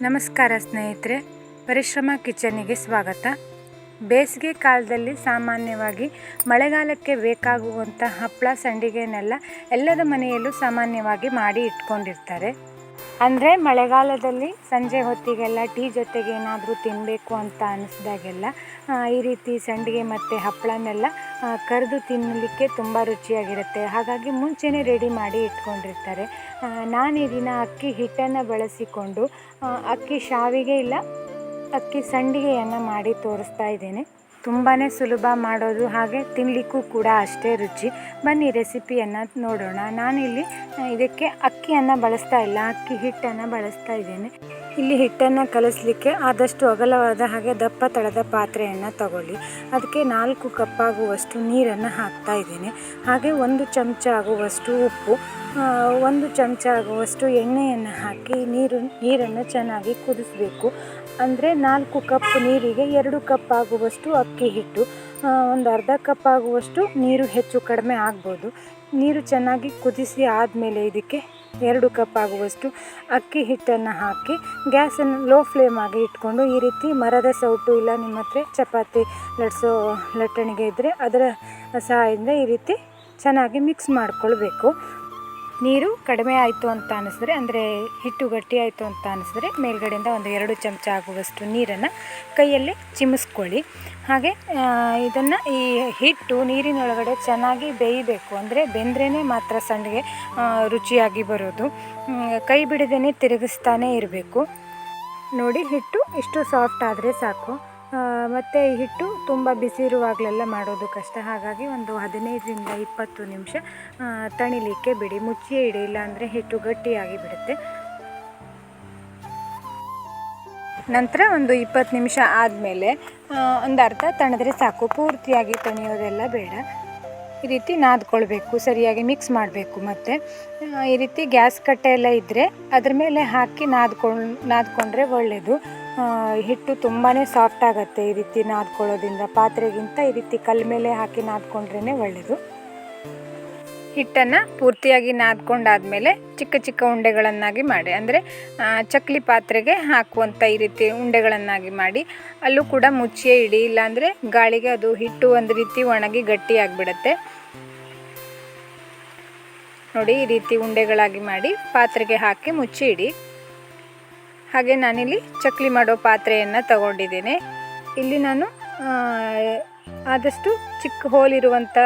ನಮಸ್ಕಾರ ಸ್ನೇಹಿತರೆ, ಪರಿಶ್ರಮ ಕಿಚನ್ನಿಗೆ ಸ್ವಾಗತ. ಬೇಸಿಗೆ ಕಾಲದಲ್ಲಿ ಸಾಮಾನ್ಯವಾಗಿ ಮಳೆಗಾಲಕ್ಕೆ ಬೇಕಾಗುವಂಥ ಹಪ್ಪಳ ಸಂಡಿಗೆನೆಲ್ಲ ಎಲ್ಲರ ಮನೆಯಲ್ಲೂ ಸಾಮಾನ್ಯವಾಗಿ ಮಾಡಿ ಇಟ್ಕೊಂಡಿರ್ತಾರೆ. ಅಂದರೆ ಮಳೆಗಾಲದಲ್ಲಿ ಸಂಜೆ ಹೊತ್ತಿಗೆಲ್ಲ ಟೀ ಜೊತೆಗೆ ಏನಾದರೂ ತಿನ್ನಬೇಕು ಅಂತ ಅನ್ನಿಸ್ದಾಗೆಲ್ಲ ಈ ರೀತಿ ಸಂಡಿಗೆ ಮತ್ತು ಹಪ್ಪಳನೆಲ್ಲ ಕರೆದು ತಿನ್ನಲಿಕ್ಕೆ ತುಂಬ ರುಚಿಯಾಗಿರುತ್ತೆ. ಹಾಗಾಗಿ ಮುಂಚೆನೇ ರೆಡಿ ಮಾಡಿ ಇಟ್ಕೊಂಡಿರ್ತಾರೆ. ನಾನು ಈ ದಿನ ಅಕ್ಕಿ ಹಿಟ್ಟನ್ನು ಬಳಸಿಕೊಂಡು ಅಕ್ಕಿ ಶಾವಿಗೆ ಇಲ್ಲ ಅಕ್ಕಿ ಸಂಡಿಗೆಯನ್ನು ಮಾಡಿ ತೋರಿಸ್ತಾ ಇದ್ದೇನೆ. ತುಂಬಾ ಸುಲಭ ಮಾಡೋದು, ಹಾಗೆ ತಿನ್ನಲಿಕ್ಕೂ ಕೂಡ ಅಷ್ಟೇ ರುಚಿ. ಬನ್ನಿ ರೆಸಿಪಿಯನ್ನು ನೋಡೋಣ. ನಾನಿಲ್ಲಿ ಇದಕ್ಕೆ ಅಕ್ಕಿಯನ್ನು ಬಳಸ್ತಾ ಇಲ್ಲ, ಅಕ್ಕಿ ಹಿಟ್ಟನ್ನು ಬಳಸ್ತಾ ಇದ್ದೇನೆ. ಇಲ್ಲಿ ಹಿಟ್ಟನ್ನು ಕಲಿಸ್ಲಿಕ್ಕೆ ಆದಷ್ಟು ಅಗಲವಾದ ಹಾಗೆ ದಪ್ಪ ತಳದ ಪಾತ್ರೆಯನ್ನು ತಗೊಳ್ಳಿ. ಅದಕ್ಕೆ 4 ಕಪ್ ಆಗುವಷ್ಟು ನೀರನ್ನು ಹಾಕ್ತಾ ಇದ್ದೇನೆ. ಹಾಗೆ 1 ಚಮಚ ಆಗುವಷ್ಟು ಉಪ್ಪು, 1 ಚಮಚ ಆಗುವಷ್ಟು ಎಣ್ಣೆಯನ್ನು ಹಾಕಿ ನೀರನ್ನು ಚೆನ್ನಾಗಿ ಕುದಿಸಬೇಕು. ಅಂದರೆ 4 ಕಪ್ ನೀರಿಗೆ 2 ಕಪ್ ಆಗುವಷ್ಟು ಅಕ್ಕಿ ಹಿಟ್ಟು, ಒಂದು ಅರ್ಧ ಕಪ್ ಆಗುವಷ್ಟು ನೀರು ಹೆಚ್ಚು ಕಡಿಮೆ ಆಗ್ಬೋದು. ನೀರು ಚೆನ್ನಾಗಿ ಕುದಿಸಿ ಆದಮೇಲೆ ಇದಕ್ಕೆ 2 ಕಪ್ ಆಗುವಷ್ಟು ಅಕ್ಕಿ ಹಿಟ್ಟನ್ನು ಹಾಕಿ ಗ್ಯಾಸನ್ನು ಲೋ ಫ್ಲೇಮ್ ಆಗಿ ಇಟ್ಕೊಂಡು ಈ ರೀತಿ ಮರದ ಸೌಟು ಇಲ್ಲ ನಿಮ್ಮ ಹತ್ರ ಚಪಾತಿ ಲಟ್ಸೋ ಲಟ್ಟಣಿಗೆ ಇದ್ದರೆ ಅದರ ಸಹಾಯದಿಂದ ಈ ರೀತಿ ಚೆನ್ನಾಗಿ ಮಿಕ್ಸ್ ಮಾಡಿಕೊಳ್ಬೇಕು. ನೀರು ಕಡಿಮೆ ಆಯಿತು ಅಂತ ಅನ್ನಿಸಿದ್ರೆ, ಅಂದರೆ ಹಿಟ್ಟು ಗಟ್ಟಿ ಆಯಿತು ಅಂತ ಅನ್ನಿಸಿದ್ರೆ ಮೇಲ್ಗಡೆಯಿಂದ ಒಂದು 2 ಚಮಚ ಆಗುವಷ್ಟು ನೀರನ್ನು ಕೈಯಲ್ಲಿ ಚಿಮ್ಮಿಸ್ಕೊಳ್ಳಿ. ಹಾಗೆ ಇದನ್ನು ಈ ಹಿಟ್ಟು ನೀರಿನೊಳಗಡೆ ಚೆನ್ನಾಗಿ ಬೇಯಬೇಕು. ಅಂದರೆ ಬೆಂದ್ರೇ ಮಾತ್ರ ಸಂಡಿಗೆ ರುಚಿಯಾಗಿ ಬರೋದು. ಕೈ ಬಿಡದೇ ತಿರುಗಿಸ್ತಾನೇ ಇರಬೇಕು. ನೋಡಿ, ಹಿಟ್ಟು ಇಷ್ಟು ಸಾಫ್ಟ್ ಆದರೆ ಸಾಕು. ಮತ್ತು ಈ ಹಿಟ್ಟು ತುಂಬ ಬಿಸಿ ಇರುವಾಗಲೆಲ್ಲ ಮಾಡೋದು ಕಷ್ಟ. ಹಾಗಾಗಿ ಒಂದು 15ರಿಂದ 20 ನಿಮಿಷ ತಣಿಲಿಕ್ಕೆ ಬಿಡಿ, ಮುಚ್ಚಿಯೇ ಇಡಿ, ಇಲ್ಲಾಂದರೆ ಹಿಟ್ಟು ಗಟ್ಟಿಯಾಗಿ ಬಿಡುತ್ತೆ. ನಂತರ ಒಂದು 20 ನಿಮಿಷ ಆದಮೇಲೆ ಒಂದು ಅರ್ಧ ತಣಿದ್ರೆ ಸಾಕು, ಪೂರ್ತಿಯಾಗಿ ತಣಿಯೋದೆಲ್ಲ ಬೇಡ. ಈ ರೀತಿ ನಾದ್ಕೊಳ್ಬೇಕು, ಸರಿಯಾಗಿ ಮಿಕ್ಸ್ ಮಾಡಬೇಕು. ಮತ್ತು ಈ ರೀತಿ ಗ್ಯಾಸ್ ಕಟ್ಟೆ ಎಲ್ಲ ಇದ್ದರೆ ಅದ್ರ ಮೇಲೆ ಹಾಕಿ ನಾದ್ಕೊಂಡ್ರೆ ಒಳ್ಳೆಯದು. ಹಿಟ್ಟು ತುಂಬಾ ಸಾಫ್ಟ್ ಆಗುತ್ತೆ ಈ ರೀತಿ ನಾದ್ಕೊಳ್ಳೋದ್ರಿಂದ. ಪಾತ್ರೆಗಿಂತ ಈ ರೀತಿ ಕಲ್ಲ ಮೇಲೆ ಹಾಕಿ ನಾದ್ಕೊಂಡ್ರೇ ಒಳ್ಳೆಯದು. ಹಿಟ್ಟನ್ನು ಪೂರ್ತಿಯಾಗಿ ನಾದ್ಕೊಂಡಾದಮೇಲೆ ಚಿಕ್ಕ ಚಿಕ್ಕ ಉಂಡೆಗಳನ್ನಾಗಿ ಮಾಡಿ, ಅಂದರೆ ಚಕ್ಲಿ ಪಾತ್ರೆಗೆ ಹಾಕುವಂಥ ಈ ರೀತಿ ಉಂಡೆಗಳನ್ನಾಗಿ ಮಾಡಿ ಅಲ್ಲೂ ಕೂಡ ಮುಚ್ಚಿಯೇ ಇಡಿ, ಇಲ್ಲಾಂದರೆ ಗಾಳಿಗೆ ಅದು ಹಿಟ್ಟು ಒಂದು ರೀತಿ ಒಣಗಿ ಗಟ್ಟಿಯಾಗಿಬಿಡುತ್ತೆ. ನೋಡಿ, ಈ ರೀತಿ ಉಂಡೆಗಳಾಗಿ ಮಾಡಿ ಪಾತ್ರೆಗೆ ಹಾಕಿ ಮುಚ್ಚಿ ಇಡಿ. ಹಾಗೆ ನಾನಿಲ್ಲಿ ಚಕ್ಲಿ ಮಾಡೋ ಪಾತ್ರೆಯನ್ನು ತಗೊಂಡಿದ್ದೇನೆ. ಇಲ್ಲಿ ನಾನು ಆದಷ್ಟು ಚಿಕ್ಕ ಹೋಲಿರುವಂಥ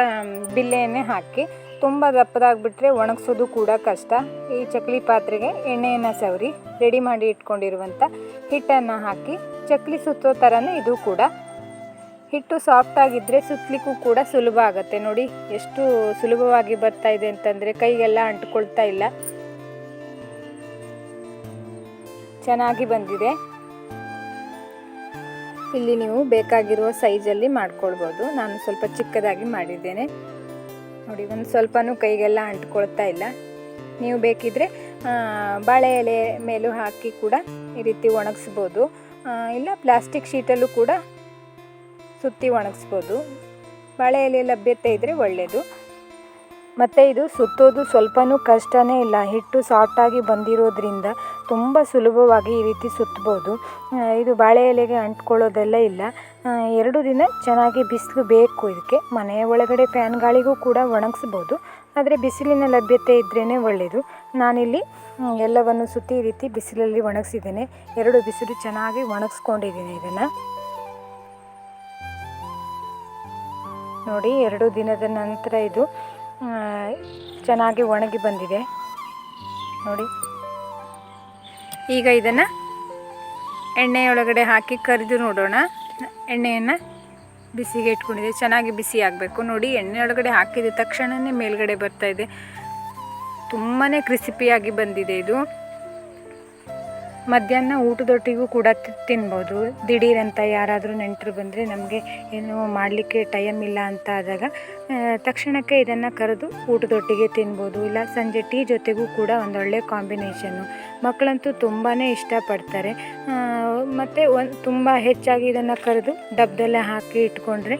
ಬಿಲ್ಲೆಯನ್ನೇ ಹಾಕಿ, ತುಂಬ ದಪ್ಪದಾಗಿಬಿಟ್ರೆ ಒಣಗಿಸೋದು ಕೂಡ ಕಷ್ಟ. ಈ ಚಕ್ಲಿ ಪಾತ್ರೆಗೆ ಎಣ್ಣೆಯನ್ನು ಸವರಿ ರೆಡಿ ಮಾಡಿ ಇಟ್ಕೊಂಡಿರುವಂಥ ಹಿಟ್ಟನ್ನು ಹಾಕಿ ಚಕ್ಲಿ ಸುತ್ತೋ ಥರನೇ ಇದು ಕೂಡ. ಹಿಟ್ಟು ಸಾಫ್ಟಾಗಿದ್ದರೆ ಸುತ್ತಲಿಕ್ಕೂ ಕೂಡ ಸುಲಭ ಆಗುತ್ತೆ. ನೋಡಿ ಎಷ್ಟು ಸುಲಭವಾಗಿ ಬರ್ತಾ ಇದೆ ಅಂತಂದರೆ ಕೈಗೆಲ್ಲ ಅಂಟ್ಕೊಳ್ತಾ ಇಲ್ಲ, ಚೆನ್ನಾಗಿ ಬಂದಿದೆ. ಇಲ್ಲಿ ನೀವು ಬೇಕಾಗಿರುವ ಸೈಜಲ್ಲಿ ಮಾಡ್ಕೊಳ್ಬೋದು. ನಾನು ಸ್ವಲ್ಪ ಚಿಕ್ಕದಾಗಿ ಮಾಡಿದ್ದೇನೆ. ನೋಡಿ, ಒಂದು ಸ್ವಲ್ಪನೂ ಕೈಗೆಲ್ಲ ಅಂಟ್ಕೊಳ್ತಾ ಇಲ್ಲ. ನೀವು ಬೇಕಿದ್ದರೆ ಬಾಳೆ ಎಲೆ ಮೇಲೂ ಹಾಕಿ ಕೂಡ ಈ ರೀತಿ ಒಣಗಿಸ್ಬೋದು, ಇಲ್ಲ ಪ್ಲಾಸ್ಟಿಕ್ ಶೀಟಲ್ಲೂ ಕೂಡ ಸುತ್ತಿ ಒಣಗಿಸ್ಬೋದು. ಬಾಳೆ ಎಲೆ ಲಭ್ಯತೆ ಇದ್ದರೆ ಒಳ್ಳೆಯದು. ಮತ್ತು ಇದು ಸುತ್ತೋದು ಸ್ವಲ್ಪನೂ ಕಷ್ಟನೇ ಇಲ್ಲ. ಹಿಟ್ಟು ಸಾಫ್ಟಾಗಿ ಬಂದಿರೋದ್ರಿಂದ ತುಂಬ ಸುಲಭವಾಗಿ ಈ ರೀತಿ ಸುತ್ತಬೋದು. ಇದು ಬಾಳೆ ಎಲೆಗೆ ಅಂಟ್ಕೊಳ್ಳೋದೆಲ್ಲ ಇಲ್ಲ. 2 ದಿನ ಚೆನ್ನಾಗಿ ಬಿಸಿಲು ಬೇಕು ಇದಕ್ಕೆ. ಮನೆಯ ಒಳಗಡೆ ಫ್ಯಾನ್ ಗಾಳಿಗೂ ಕೂಡ ಒಣಗಿಸ್ಬೋದು, ಆದರೆ ಬಿಸಿಲಿನ ಲಭ್ಯತೆ ಇದ್ರೇ ಒಳ್ಳೆಯದು. ನಾನಿಲ್ಲಿ ಎಲ್ಲವನ್ನು ಸುತ್ತಿ ಈ ರೀತಿ ಬಿಸಿಲಲ್ಲಿ ಒಣಗಿಸಿದ್ದೇನೆ. 2 ಬಿಸಿಲು ಚೆನ್ನಾಗಿ ಒಣಗಿಸ್ಕೊಂಡಿದ್ದೀನಿ ಇದನ್ನು. ನೋಡಿ, 2 ದಿನದ ನಂತರ ಇದು ಚೆನ್ನಾಗಿ ಒಣಗಿ ಬಂದಿದೆ. ನೋಡಿ, ಈಗ ಇದನ್ನು ಎಣ್ಣೆಯೊಳಗಡೆ ಹಾಕಿ ಕರಿದು ನೋಡೋಣ. ಎಣ್ಣೆಯನ್ನು ಬಿಸಿಗೆ ಇಟ್ಕೊಂಡಿದೆ, ಚೆನ್ನಾಗಿ ಬಿಸಿ ಆಗಬೇಕು. ನೋಡಿ, ಎಣ್ಣೆಯೊಳಗಡೆ ಹಾಕಿದ ತಕ್ಷಣವೇ ಮೇಲ್ಗಡೆ ಬರ್ತಾ ಇದೆ. ತುಂಬಾ ಕ್ರಿಸ್ಪಿಯಾಗಿ ಬಂದಿದೆ ಇದು. ಮಧ್ಯಾಹ್ನ ಊಟದೊಟ್ಟಿಗೂ ಕೂಡ ತಿನ್ಬೋದು. ದಿಢೀರಂತ ಯಾರಾದರೂ ನೆಂಟರು ಬಂದರೆ, ನಮಗೆ ಏನು ಮಾಡಲಿಕ್ಕೆ ಟೈಮ್ ಇಲ್ಲ ಅಂತ ಆದಾಗ ತಕ್ಷಣಕ್ಕೆ ಇದನ್ನು ಕರೆದು ಊಟದೊಟ್ಟಿಗೆ ತಿನ್ಬೋದು. ಇಲ್ಲ ಸಂಜೆ ಟೀ ಜೊತೆಗೂ ಕೂಡ ಒಂದೊಳ್ಳೆ ಕಾಂಬಿನೇಷನ್ನು. ಮಕ್ಕಳಂತೂ ತುಂಬಾ ಇಷ್ಟಪಡ್ತಾರೆ. ಮತ್ತು ತುಂಬ ಹೆಚ್ಚಾಗಿ ಇದನ್ನು ಕರೆದು ಡಬ್ಬದಲ್ಲೇ ಹಾಕಿ ಇಟ್ಕೊಂಡ್ರೆ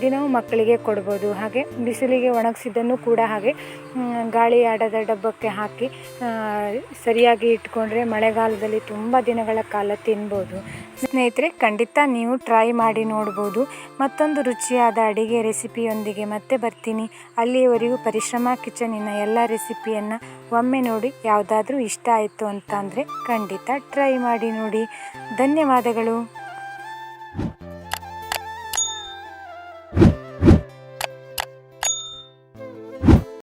ದಿನವೂ ಮಕ್ಕಳಿಗೆ ಕೊಡ್ಬೋದು. ಹಾಗೆ ಬಿಸಿಲಿಗೆ ಒಣಗಿಸಿದ್ದನ್ನು ಕೂಡ ಹಾಗೆ ಗಾಳಿ ಆಡದ ಡಬ್ಬಕ್ಕೆ ಹಾಕಿ ಸರಿಯಾಗಿ ಇಟ್ಕೊಂಡ್ರೆ ಮಳೆಗಾಲದಲ್ಲಿ ತುಂಬ ದಿನಗಳ ಕಾಲ ತಿನ್ಬೋದು. ಸ್ನೇಹಿತರೆ, ಖಂಡಿತ ನೀವು ಟ್ರೈ ಮಾಡಿ ನೋಡ್ಬೋದು. ಮತ್ತೊಂದು ರುಚಿಯಾದ ಅಡಿಗೆ ರೆಸಿಪಿಯೊಂದಿಗೆ ಮತ್ತೆ ಬರ್ತೀನಿ. ಅಲ್ಲಿಯವರೆಗೂ ಪರಿಶ್ರಮ ಕಿಚನಿನ ಎಲ್ಲ ರೆಸಿಪಿಯನ್ನು ಒಮ್ಮೆ ನೋಡಿ ಯಾವುದಾದ್ರೂ ಇಷ್ಟ ಆಯಿತು ಅಂತ ಅಂದರೆ ಖಂಡಿತ ಟ್ರೈ ಮಾಡಿ ನೋಡಿ. ಧನ್ಯವಾದಗಳು.